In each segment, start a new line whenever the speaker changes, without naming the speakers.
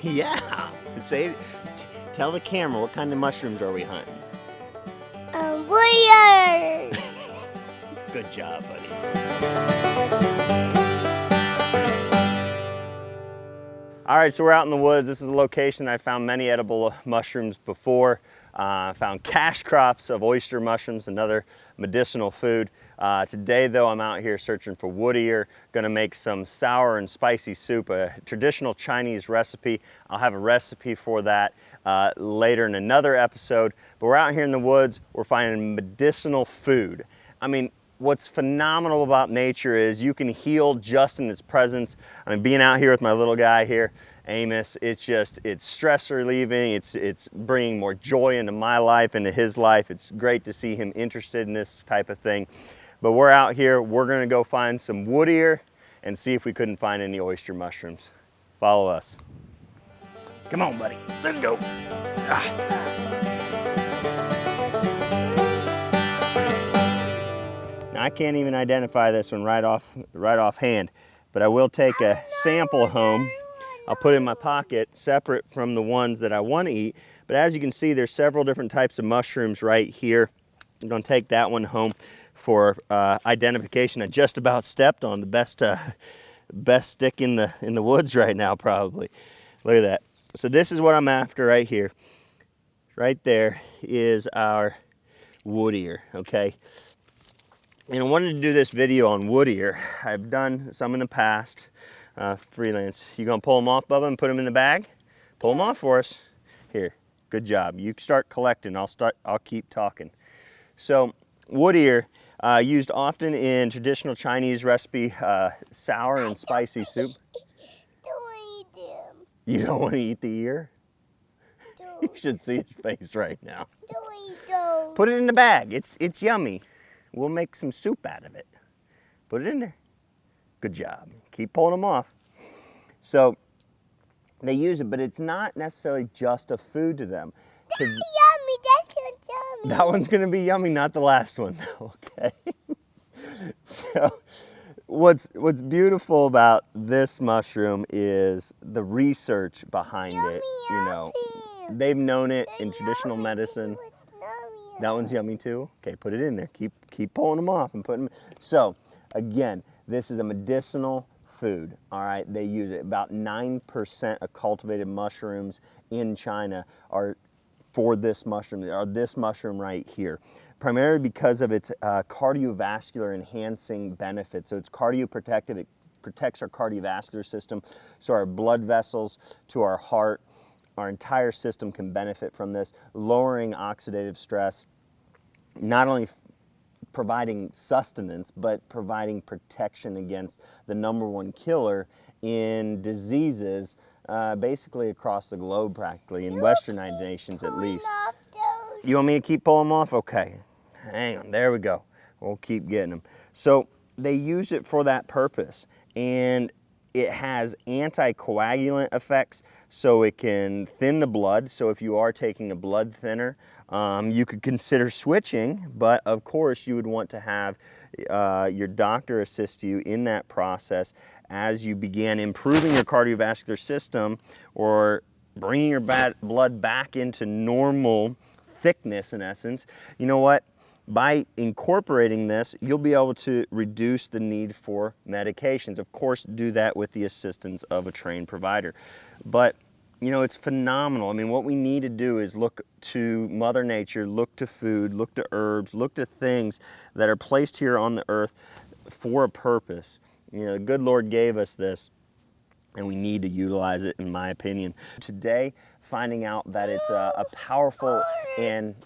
Yeah. Tell the camera, what kind of mushrooms are we hunting?
Warrior!
Good job, buddy. All right, so we're out in the woods. This is a location I found many edible mushrooms before. Found cash crops of oyster mushrooms, another medicinal food. Today though, I'm out here searching for wood ear. Gonna make some sour and spicy soup, a traditional Chinese recipe. I'll have a recipe for that later in another episode. But we're out here in the woods, we're finding medicinal food. I mean, what's phenomenal about nature is you can heal just in its presence. I mean, being out here with my little guy here, Amos, it's stress relieving, it's bringing more joy into my life, into his life. It's great to see him interested in this type of thing. But we're out here, we're gonna go find some wood ear and see if we couldn't find any oyster mushrooms. Follow us. Come on, buddy, let's go. Now, I can't even identify this one right offhand, but I will take a sample home. I'll put it in my pocket separate from the ones that I want to eat. But as you can see, there's several different types of mushrooms right here. I'm gonna take that one home for identification. I just about stepped on the best stick in the woods right now, probably. Look at that. So this is what I'm after right here. Right there is our wood ear, okay? And I wanted to do this video on wood ear. I've done some in the past, freelance. You gonna pull them off, Bubba, and put them in the bag? Pull them off for us. Here, good job. You start collecting, I'll keep talking. So, wood ear, used often in traditional Chinese recipe, sour and spicy soup.
Don't eat them.
You don't want to eat the ear?
Don't.
You should see his face right now.
Don't eat those.
Put it in the bag, it's yummy. We'll make some soup out of it. Put it in there. Good job. Keep pulling them off. So they use it, but it's not necessarily just a food to them.
That's yummy. That's so yummy.
That one's gonna be yummy, not the last one though, okay? So what's beautiful about this mushroom is the research behind it. You know, they've known it in traditional medicine. That one's yummy too? Okay, put it in there. Keep pulling them off and putting them. So, again, this is a medicinal food, all right? They use it. About 9% of cultivated mushrooms in China are for this mushroom, or this mushroom right here. Primarily because of its cardiovascular enhancing benefits. So it's cardioprotective. It protects our cardiovascular system, so our blood vessels to our heart. Our entire system can benefit from this, lowering oxidative stress, not only providing sustenance, but providing protection against the #1 killer in diseases basically across the globe, practically, in westernized nations at least. You want me to keep pulling them off? Okay, hang on, there we go. We'll keep getting them. So they use it for that purpose, and it has anticoagulant effects, so it can thin the blood. So if you are taking a blood thinner, you could consider switching, but of course you would want to have your doctor assist you in that process as you begin improving your cardiovascular system or bringing your blood back into normal thickness, in essence. You know what? By incorporating this, you'll be able to reduce the need for medications. Of course, do that with the assistance of a trained provider. But, you know, it's phenomenal. I mean, what we need to do is look to Mother Nature, look to food, look to herbs, look to things that are placed here on the earth for a purpose. You know, the good Lord gave us this, and we need to utilize it, in my opinion. Today, finding out that it's a powerful and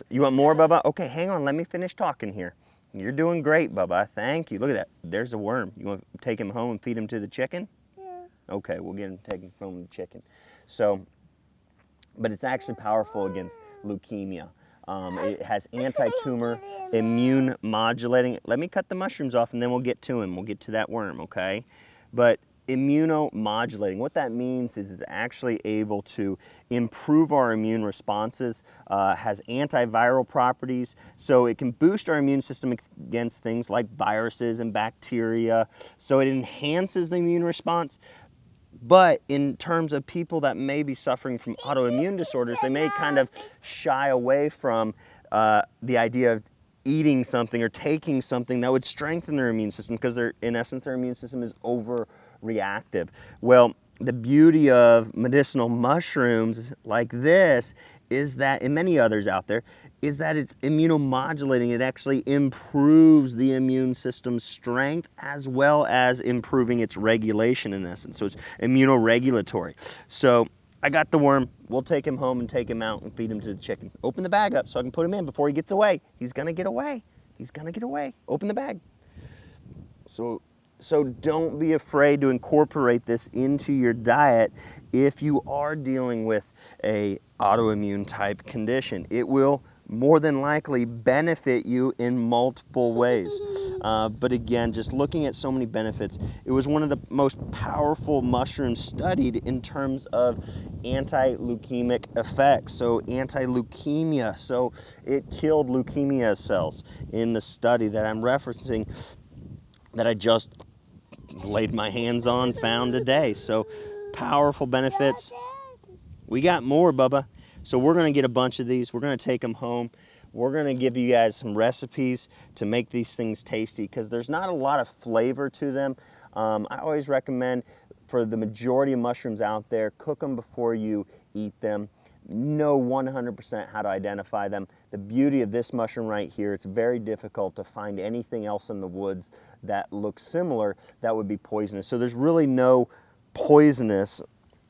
you want more, Bubba? Okay, hang on, let me finish talking here. You're doing great, Bubba, thank you. Look at that, there's a worm. You want to take him home and feed him to the chicken?
Yeah.
Okay, we'll get him, take him home to the chicken. So, but it's actually powerful against leukemia. It has anti-tumor, immune modulating. Let me cut the mushrooms off and then we'll get to him. We'll get to that worm, okay? But immunomodulating, what that means is it's actually able to improve our immune responses, has antiviral properties, so it can boost our immune system against things like viruses and bacteria, so it enhances the immune response. But in terms of people that may be suffering from autoimmune disorders, they may kind of shy away from the idea of eating something or taking something that would strengthen their immune system because in essence, their immune system is overreactive. Well, the beauty of medicinal mushrooms like this is that, and many others out there, is that it's immunomodulating. It actually improves the immune system's strength as well as improving its regulation in essence. So it's immunoregulatory. So I got the worm. We'll take him home and take him out and feed him to the chicken. Open the bag up so I can put him in before he gets away. He's gonna get away. He's gonna get away. Open the bag. So don't be afraid to incorporate this into your diet if you are dealing with a autoimmune type condition. It will more than likely benefit you in multiple ways. But again, just looking at so many benefits, it was one of the most powerful mushrooms studied in terms of anti-leukemic effects. So anti-leukemia, so it killed leukemia cells in the study that I'm referencing that I just laid my hands on, found today. So powerful benefits. We got more, Bubba. So we're gonna get a bunch of these. We're gonna take them home. We're gonna give you guys some recipes to make these things tasty because there's not a lot of flavor to them. I always recommend for the majority of mushrooms out there, cook them before you eat them. Know 100% how to identify them. The beauty of this mushroom right here, it's very difficult to find anything else in the woods that looks similar that would be poisonous. So there's really no poisonous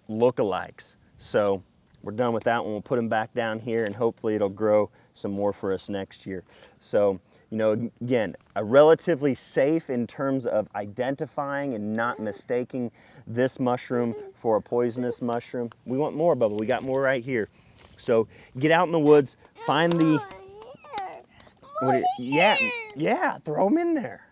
lookalikes. So we're done with that one. We'll put them back down here and hopefully it'll grow some more for us next year. So, you know, again, a relatively safe in terms of identifying and not mistaking this mushroom for a poisonous mushroom. We want more, Bubba. We got more right here. So get out in the woods, find the... Yeah, throw them in there.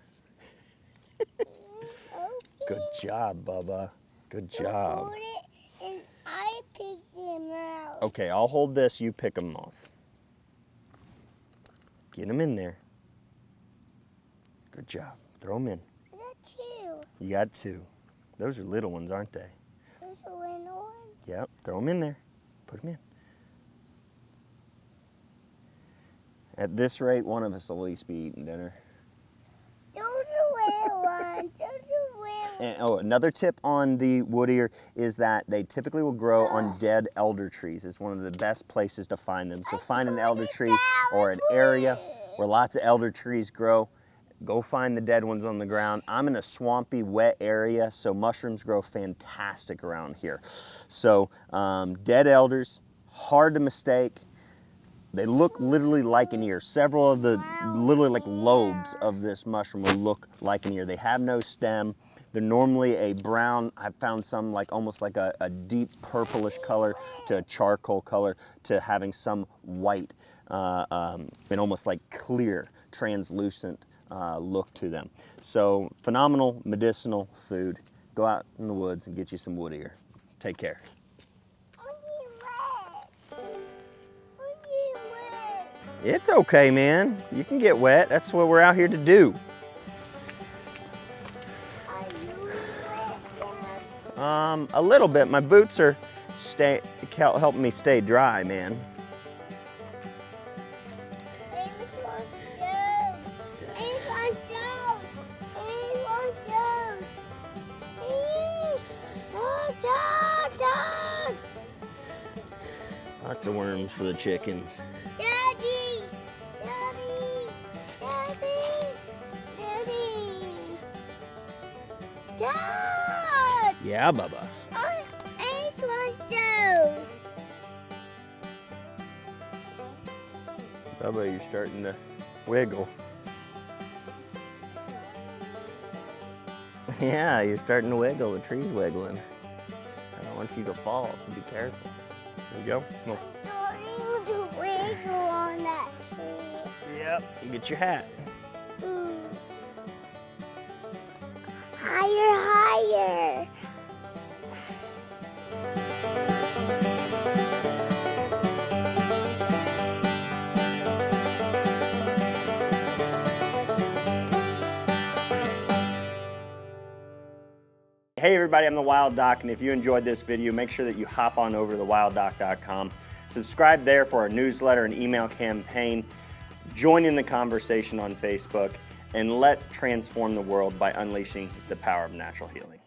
Good job, Bubba. Good job.
Hold it and I pick them out.
Okay, I'll hold this, you pick them off. Get them in there. Good job. Throw them in.
I got two.
You got two. Those are little ones, aren't they?
Those are little ones.
Yep, throw them in there. Put them in. At this rate, one of us will at least be eating dinner.
Those are little ones. Those are little.
And, oh, another tip on the wood ear is that they typically will grow on dead elder trees. It's one of the best places to find them. So find an elder tree or an area where lots of elder trees grow. Go find the dead ones on the ground. I'm in a swampy, wet area, so mushrooms grow fantastic around here. So dead elders, hard to mistake. They look literally like an ear. Several of the literally like lobes of this mushroom will look like an ear. They have no stem. They're normally a brown, I've found some like almost like a deep purplish color to a charcoal color to having some white and almost like clear, translucent look to them. So phenomenal medicinal food. Go out in the woods and get you some wood ear. Take care. It's okay, man. You can get wet. That's what we're out here to do. A little bit. My boots are helping me stay dry, man. Lots of worms for the chickens.
Daddy! Daddy! Daddy! Daddy! Dad!
Yeah, Bubba.
I lost those.
Bubba, you're starting to wiggle. Yeah, you're starting to wiggle. The tree's wiggling. I don't want you to fall, so be careful. There you go. Come on.
I'm starting to wiggle on that tree.
Yep. You get your hat.
Higher, higher.
Hey everybody, I'm the Wild Doc, and if you enjoyed this video, make sure that you hop on over to thewilddoc.com. Subscribe there for our newsletter and email campaign. Join in the conversation on Facebook, and let's transform the world by unleashing the power of natural healing.